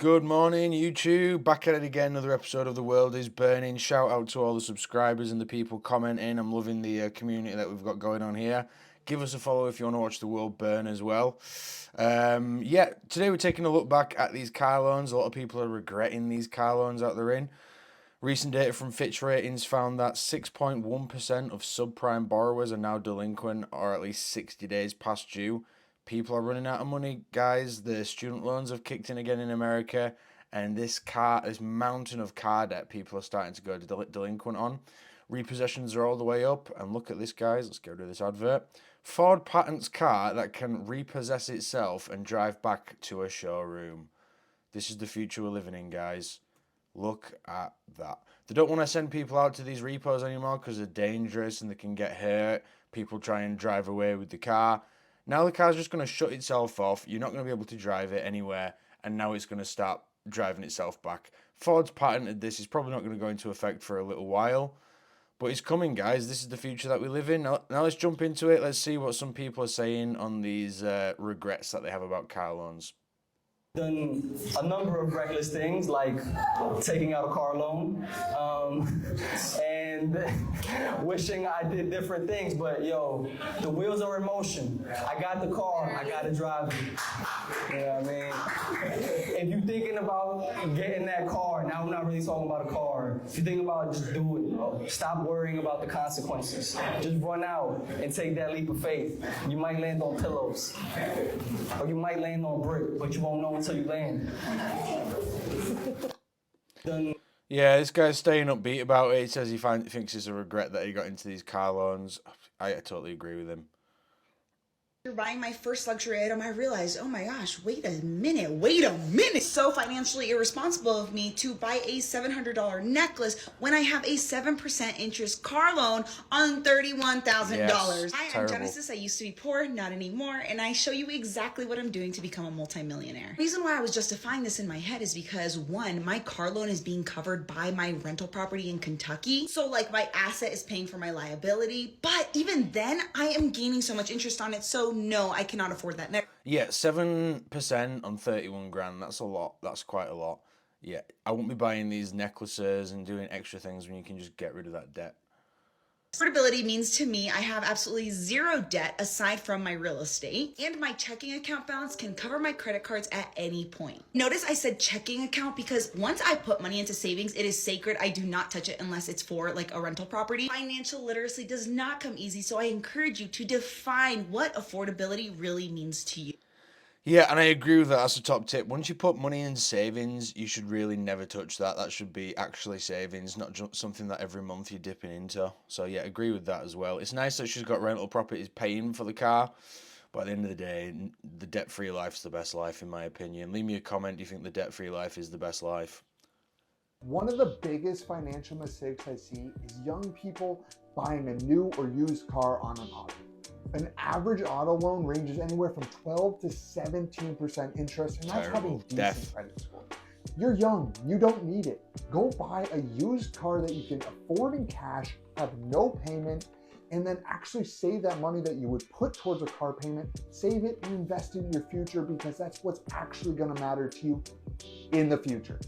Good morning, YouTube. Back at it again. Another episode of The World is Burning. Shout out to all the subscribers and the people commenting. I'm loving the community that we've got going on here. Give us a follow if you want to watch the world burn as well. Today we're taking a look back at these car loans. A lot of people are regretting these car loans that they're in. Recent data from Fitch Ratings found that 6.1% of subprime borrowers are now delinquent or at least 60 days past due. People are running out of money, guys. The student loans have kicked in again in America, and this mountain of car debt people are starting to go delinquent on. Repossessions are all the way up, and look at this, guys. Let's get rid of this advert. Ford patents car that can repossess itself and drive back to a showroom. This is the future we're living in, guys. Look at that. They don't want to send people out to these repos anymore because they're dangerous and they can get hurt. People try and drive away with the car. Now the car's just going to shut itself off. You're not going to be able to drive it anywhere. And now it's going to start driving itself back. Ford's patented this. It's probably not going to go into effect for a little while. But it's coming, guys. This is the future that we live in. Now let's jump into it. Let's see what some people are saying on these regrets that they have about car loans. Done a number of reckless things like taking out a car loan and wishing I did different things, but yo, the wheels are in motion. I got the car, I gotta drive it. You know what I mean? If you're thinking about getting that car, now I'm not really talking about a car. If you think about it, just do it, bro. Stop worrying about the consequences. Just run out and take that leap of faith. You might land on pillows, or you might land on brick, but you won't know until you land. Yeah, this guy's staying upbeat about it. He says he thinks it's a regret that he got into these car loans. I totally agree with him. After buying my first luxury item, I realized, oh my gosh, wait a minute. So financially irresponsible of me to buy a $700 necklace when I have a 7% interest car loan on $31,000. Yes, Hi, I'm terrible. Genesis. I used to be poor, not anymore, and I show you exactly what I'm doing to become a multimillionaire. The reason why I was justifying this in my head is because, one, my car loan is being covered by my rental property in Kentucky. So like my asset is paying for my liability, but even then I am gaining so much interest on it. So no, I cannot afford that necklace. Yeah, 7% on 31 grand. That's a lot. That's quite a lot. Yeah, I won't be buying these necklaces and doing extra things when you can just get rid of that debt. Affordability means to me I have absolutely zero debt aside from my real estate, and my checking account balance can cover my credit cards at any point. Notice I said checking account because once I put money into savings, it is sacred. I do not touch it unless it's for like a rental property. Financial literacy does not come easy, so I encourage you to define what affordability really means to you. Yeah, and I agree with that. That's a top tip. Once you put money in savings, you should really never touch that. That should be actually savings, not just something that every month you're dipping into. So yeah, agree with that as well. It's nice that she's got rental properties paying for the car, but at the end of the day, the debt-free life's the best life in my opinion. Leave me a comment. Do you think the debt-free life is the best life? One of the biggest financial mistakes I see is young people buying a new or used car on an auto. An average auto loan ranges anywhere from 12 to 17% interest, and that's having decent credit score. You're young, you don't need it. Go buy a used car that you can afford in cash, have no payment, and then actually save that money that you would put towards a car payment, save it and invest in your future, because that's what's actually gonna matter to you in the future.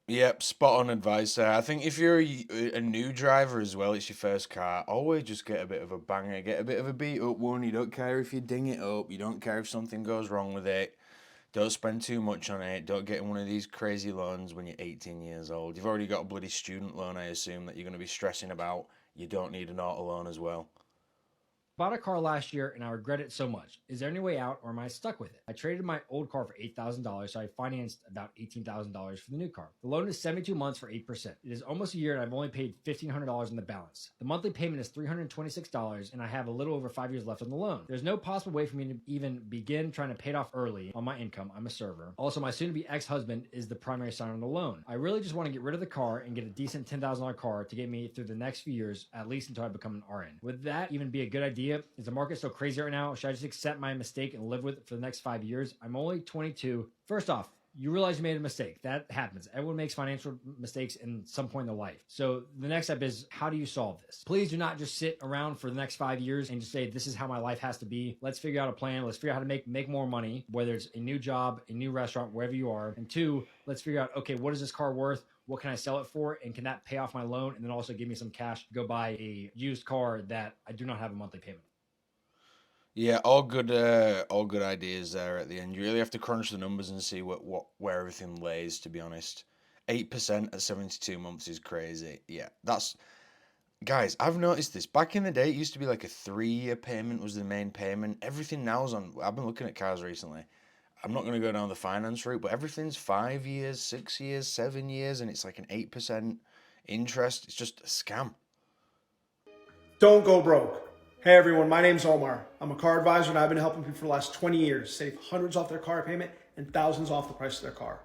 Yep, spot on advice there. I think if you're a new driver as well, it's your first car, always just get a bit of a banger, get a bit of a beat up one. You don't care if you ding it up, you don't care if something goes wrong with it. Don't spend too much on it. Don't get one of these crazy loans when you're 18 years old. You've already got a bloody student loan, I assume, that you're going to be stressing about. You don't need an auto loan as well. Bought a car last year and I regret it so much. Is there any way out or am I stuck with it? I traded my old car for $8,000, so I financed about $18,000 for the new car. The loan is 72 months for 8%. It is almost a year and I've only paid $1,500 in the balance. The monthly payment is $326 and I have a little over 5 years left on the loan. There's no possible way for me to even begin trying to pay it off early on my income. I'm a server. Also, my soon-to-be ex-husband is the primary signer on the loan. I really just want to get rid of the car and get a decent $10,000 car to get me through the next few years, at least until I become an RN. Would that even be a good idea? Is the market so crazy right now? Should I just accept my mistake and live with it for the next 5 years? I'm only 22. First off, you realize you made a mistake. That happens. Everyone makes financial mistakes in some point in their life. So the next step is, how do you solve this? Please do not just sit around for the next 5 years and just say, this is how my life has to be. Let's figure out a plan. Let's figure out how to make more money, whether it's a new job, a new restaurant, wherever you are. And two, let's figure out, okay, what is this car worth? What can I sell it for? And can that pay off my loan? And then also give me some cash to go buy a used car that I do not have a monthly payment. Yeah, all good ideas there at the end. You really have to crunch the numbers and see where everything lays. To be honest, 8% at 72 months is crazy. Yeah, guys. I've noticed this. Back in the day, it used to be like a 3-year payment was the main payment. Everything now is on. I've been looking at cars recently. I'm not going to go down the finance route, but everything's 5 years, 6 years, 7 years, and it's like an 8% interest. It's just a scam. Don't go broke. Hey everyone, my name's Omar. I'm a car advisor and I've been helping people for the last 20 years save hundreds off their car payment and thousands off the price of their car.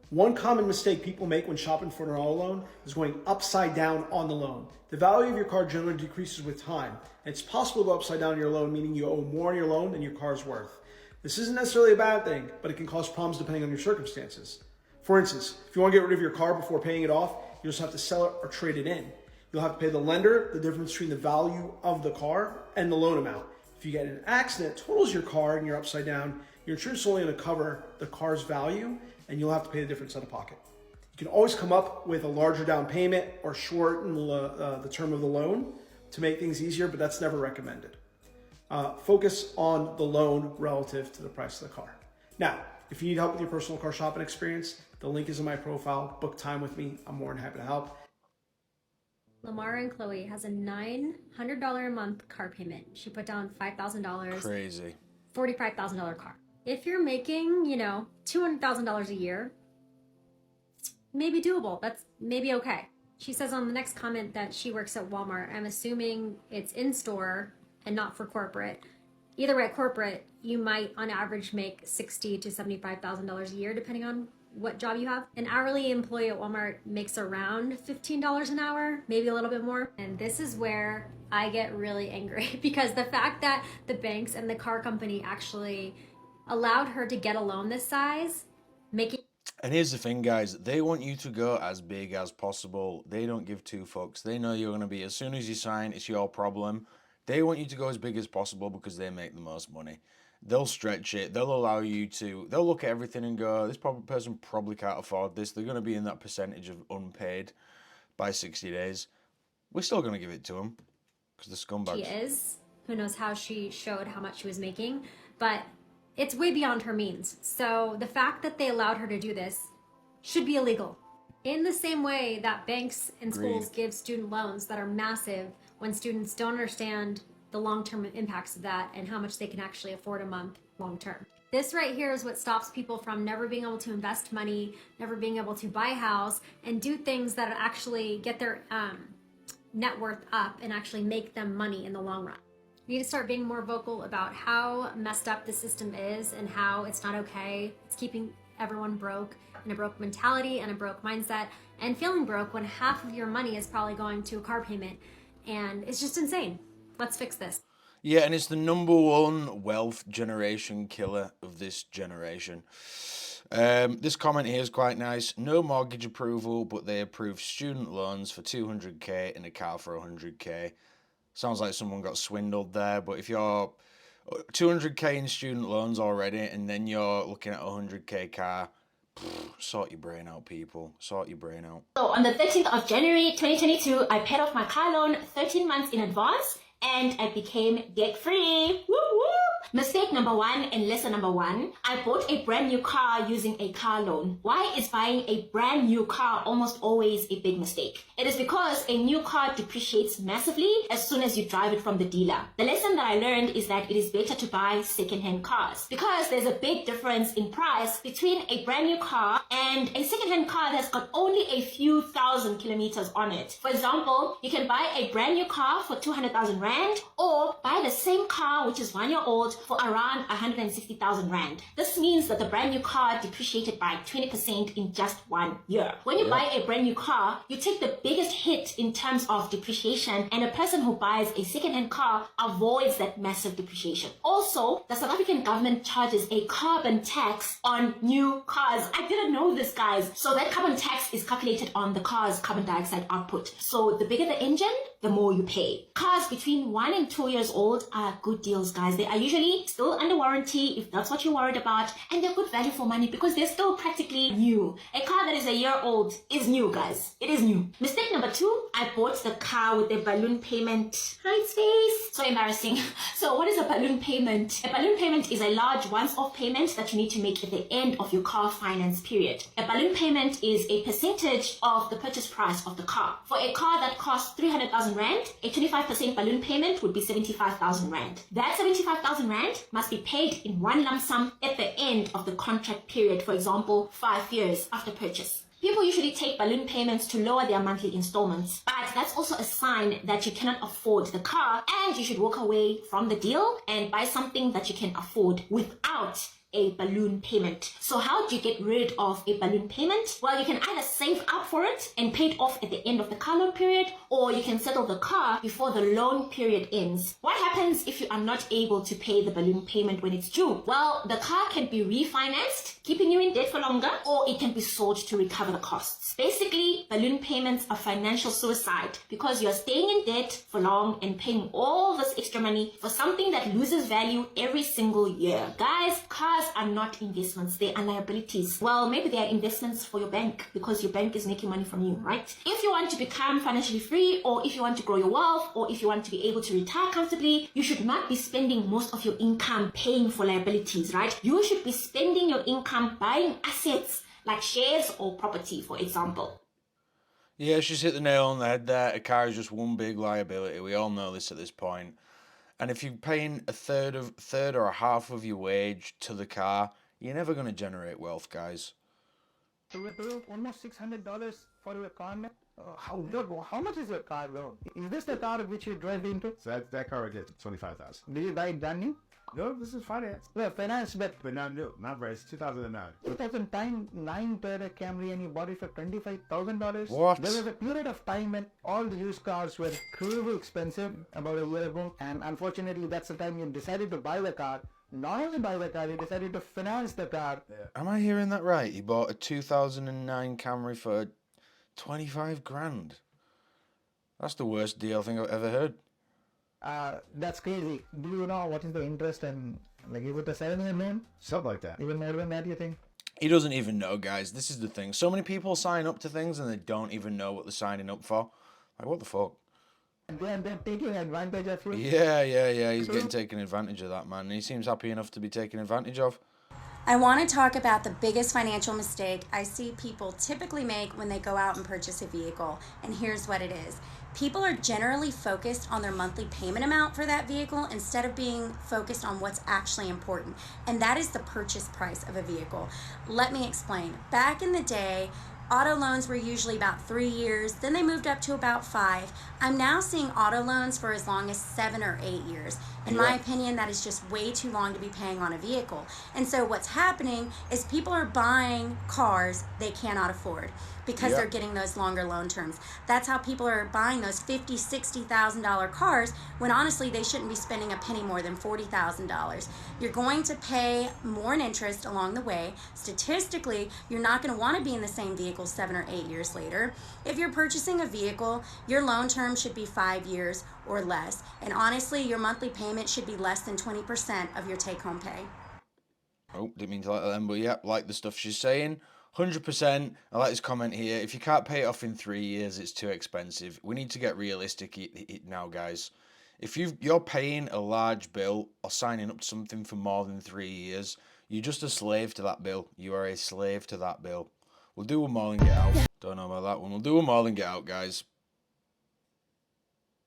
One common mistake people make when shopping for an auto loan is going upside down on the loan. The value of your car generally decreases with time, and it's possible to go upside down on your loan, meaning you owe more on your loan than your car's worth. This isn't necessarily a bad thing, but it can cause problems depending on your circumstances. For instance, if you want to get rid of your car before paying it off, you'll just have to sell it or trade it in. You'll have to pay the lender the difference between the value of the car and the loan amount. If you get in an accident, it totals your car and you're upside down, your insurance is only going to cover the car's value and you'll have to pay the difference out of pocket. You can always come up with a larger down payment or shorten the term of the loan to make things easier, but that's never recommended. Focus on the loan relative to the price of the car. Now, if you need help with your personal car shopping experience, the link is in my profile. Book time with me. I'm more than happy to help. Lamar and Chloe has a $900 a month car payment. She put down $5,000. Crazy. $45,000 car. If you're making, $200,000 a year, maybe doable. That's maybe okay. She says on the next comment that she works at Walmart. I'm assuming it's in store and not for corporate. Either way, at corporate, you might on average make $60,000 to $75,000 a year, depending on what job you have. An hourly employee at Walmart makes around $15 an hour, maybe a little bit more. And this is where I get really angry because the fact that the banks and the car company actually allowed her to get a loan this size, making... And here's the thing, guys. They want you to go as big as possible. They don't give two fucks. They know you're going to be, as soon as you sign, it's your problem. They want you to go as big as possible because they make the most money. They'll stretch it. They'll allow you to, they'll look at everything and go, this person probably can't afford this. They're going to be in that percentage of unpaid by 60 days. We're still going to give it to them because the scumbags. She is. Who knows how she showed how much she was making, but it's way beyond her means. So the fact that they allowed her to do this should be illegal. In the same way that banks and schools give student loans that are massive when students don't understand the long-term impacts of that and how much they can actually afford a month long-term. This right here is what stops people from never being able to invest money, never being able to buy a house, and do things that actually get their net worth up and actually make them money in the long run. We need to start being more vocal about how messed up the system is and how it's not okay. It's keeping everyone broke, and a broke mentality and a broke mindset, and feeling broke when half of your money is probably going to a car payment. And it's just insane. Let's fix this. Yeah, and it's the #1 wealth generation killer of this generation. This comment here is quite nice. No mortgage approval, but they approve student loans for 200k and a car for 100k. Sounds like someone got swindled there, but if you're 200k in student loans already and then you're looking at a 100k car, sort your brain out, people. Sort your brain out. So on the 13th of January 2022, I paid off my car loan 13 months in advance and I became debt-free. Woo woo! Mistake number 1 and lesson number 1, I bought a brand new car using a car loan. Why is buying a brand new car almost always a big mistake? It is because a new car depreciates massively as soon as you drive it from the dealer. The lesson that I learned is that it is better to buy second-hand cars because there's a big difference in price between a brand new car and a second-hand car that's got only a few thousand kilometers on it. For example, you can buy a brand new car for 200,000 Rand or buy the same car which is 1 year old for around 160,000 Rand. This means that the brand new car depreciated by 20% in just 1 year. When you buy a brand new car, you take the biggest hit in terms of depreciation, and a person who buys a second-hand car avoids that massive depreciation. Also, the South African government charges a carbon tax on new cars. I didn't know this, guys. So that carbon tax is calculated on the car's carbon dioxide output. So the bigger the engine, the more you pay. Cars between 1 and 2 years old are good deals, guys. They are usually still under warranty if that's what you're worried about, and they're good value for money because they're still practically new. A car that is a year old is new, guys. It is new. Mistake number 2, I bought the car with a balloon payment. Hi, face. So embarrassing. So what is a balloon payment? A balloon payment is a large once-off payment that you need to make at the end of your car finance period. A balloon payment is a percentage of the purchase price of the car. For a car that costs 300,000 Rand, a 25% balloon payment would be 75,000 Rand. That 75,000 Rand must be paid in one lump sum at the end of the contract period, for example, 5 years after purchase. People usually take balloon payments to lower their monthly installments, but that's also a sign that you cannot afford the car and you should walk away from the deal and buy something that you can afford without a balloon payment. So how do you get rid of a balloon payment? Well, you can either save up for it and pay it off at the end of the car loan period, or you can settle the car before the loan period ends. What happens if you are not able to pay the balloon payment when it's due? Well, the car can be refinanced, keeping you in debt for longer, or it can be sold to recover the costs. Basically, balloon payments are financial suicide because you're staying in debt for long and paying all this extra money for something that loses value every single year. Guys, cars are not investments, they are liabilities. Well, maybe they are investments for your bank because your bank is making money from you, right? If you want to become financially free, or if you want to grow your wealth, or if you want to be able to retire comfortably, you should not be spending most of your income paying for liabilities, right? You should be spending your income buying assets like shares or property, for example. Yeah, she's hit the nail on the head there. A car is just one big liability. We all know this at this point. And if you're paying a third or a half of your wage to the car, you're never going to generate wealth, guys. So we're paying almost $600 for your car now. How much is your car loan? Is this the car which you drive into? So that car would get 25,000. Did you buy it brand new? No, this is finance. Well, finance, but But not new, not right. It's 2009. 2009 Toyota Camry and you bought it for $25,000. What? There was a period of time when all the used cars were incredibly expensive about a year ago, and unfortunately that's the time you decided to buy the car. Not only buy the car, you decided to finance the car. Am I hearing that right? He bought a 2009 Camry for 25 grand. That's the worst deal I think I've ever heard. That's crazy. Do you know what is the interest and like is it a 7-year loan? Something like that. Even more than that, you think? He doesn't even know, guys. This is the thing. So many people sign up to things and they don't even know what they're signing up for. Like, what the fuck? And they're taking advantage of you. Yeah. He's getting taken advantage of that, man. And he seems happy enough to be taken advantage of. I want to talk about the biggest financial mistake I see people typically make when they go out and purchase a vehicle. And here's what it is. People are generally focused on their monthly payment amount for that vehicle instead of being focused on what's actually important. And that is the purchase price of a vehicle. Let me explain. Back in the day, auto loans were usually about 3 years, then they moved up to about 5. I'm now seeing auto loans for as long as 7 or 8 years. In my opinion, that is just way too long to be paying on a vehicle. And so what's happening is people are buying cars they cannot afford because they're getting those longer loan terms. That's how people are buying those $50,000, $60,000 cars when honestly they shouldn't be spending a penny more than $40,000. You're going to pay more in interest along the way. Statistically, you're not going to want to be in the same vehicle 7 or 8 years later. If you're purchasing a vehicle, your loan term should be 5 years or less. And honestly, your monthly payment should be less than 20% of your take-home pay. Oh, didn't mean to like that then, but yeah, like the stuff she's saying. 100%. I like this comment here. If you can't pay it off in 3 years, it's too expensive. We need to get realistic now, guys. If you're paying a large bill or signing up to something for more than 3 years, you're just a slave to that bill. You are a slave to that bill. We'll do one more and get out. Don't know about that one. We'll do one more and get out, guys.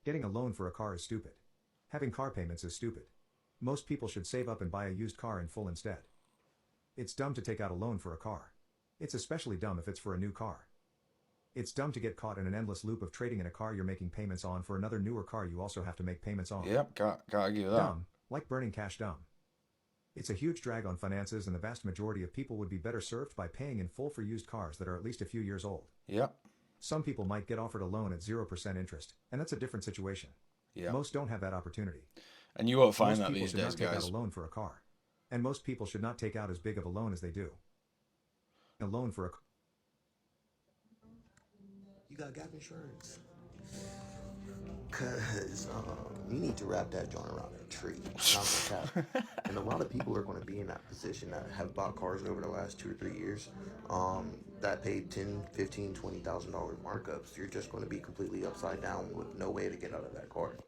Getting a loan for a car is stupid. Having car payments is stupid. Most people should save up and buy a used car in full instead. It's dumb to take out a loan for a car. It's especially dumb if it's for a new car. It's dumb to get caught in an endless loop of trading in a car you're making payments on for another newer car you also have to make payments on. Yep, can't argue with that. Dumb, like burning cash dumb. It's a huge drag on finances, and the vast majority of people would be better served by paying in full for used cars that are at least a few years old. Yep. Some people might get offered a loan at 0% interest, and that's a different situation. Yeah. Most don't have that opportunity. And you won't find Most that people these should days, not take guys. out a loan for a car. And most people should not take out as big of a loan as they do. A loan for a car. You got gap insurance. Cause you need to wrap that joint around a tree, not the cap. And a lot of people are going to be in that position that have bought cars over the last 2 or 3 years, that paid $10, $15, $20,000 markups. You're just going to be completely upside down with no way to get out of that car.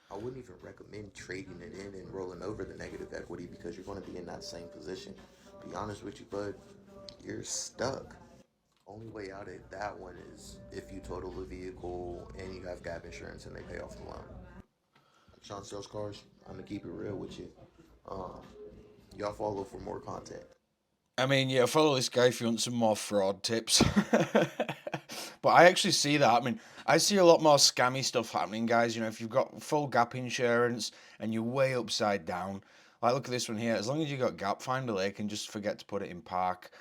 I wouldn't even recommend trading it in and rolling over the negative equity because you're going to be in that same position. Be honest with you, bud, you're stuck. Only way out of that one is if you total the vehicle and you have gap insurance and they pay off the loan. Sean sells cars. I'm gonna keep it real with you. Y'all follow for more content. I mean, yeah, follow this guy if you want some more fraud tips. But I actually see that. I mean, I see a lot more scammy stuff happening, guys. You know, if you've got full gap insurance and you're way upside down, like look at this one here. As long as you got gap, find a lake and just forget to put it in park.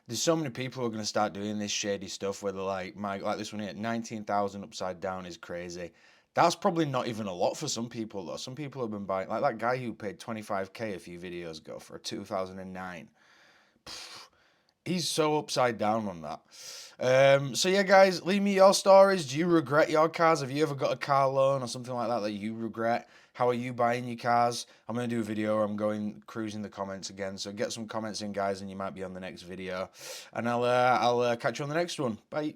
There's so many people who are going to start doing this shady stuff where they're like, like this one here, 19,000 upside down is crazy. That's probably not even a lot for some people, though. Some people have been buying, like that guy who paid 25K a few videos ago for a 2009. He's so upside down on that. So yeah, guys, leave me your stories. Do you regret your cars? Have you ever got a car loan or something like that that you regret? How are you buying your cars? I'm going to do a video where I'm going cruising the comments again. So get some comments in, guys, and you might be on the next video. And I'll catch you on the next one. Bye.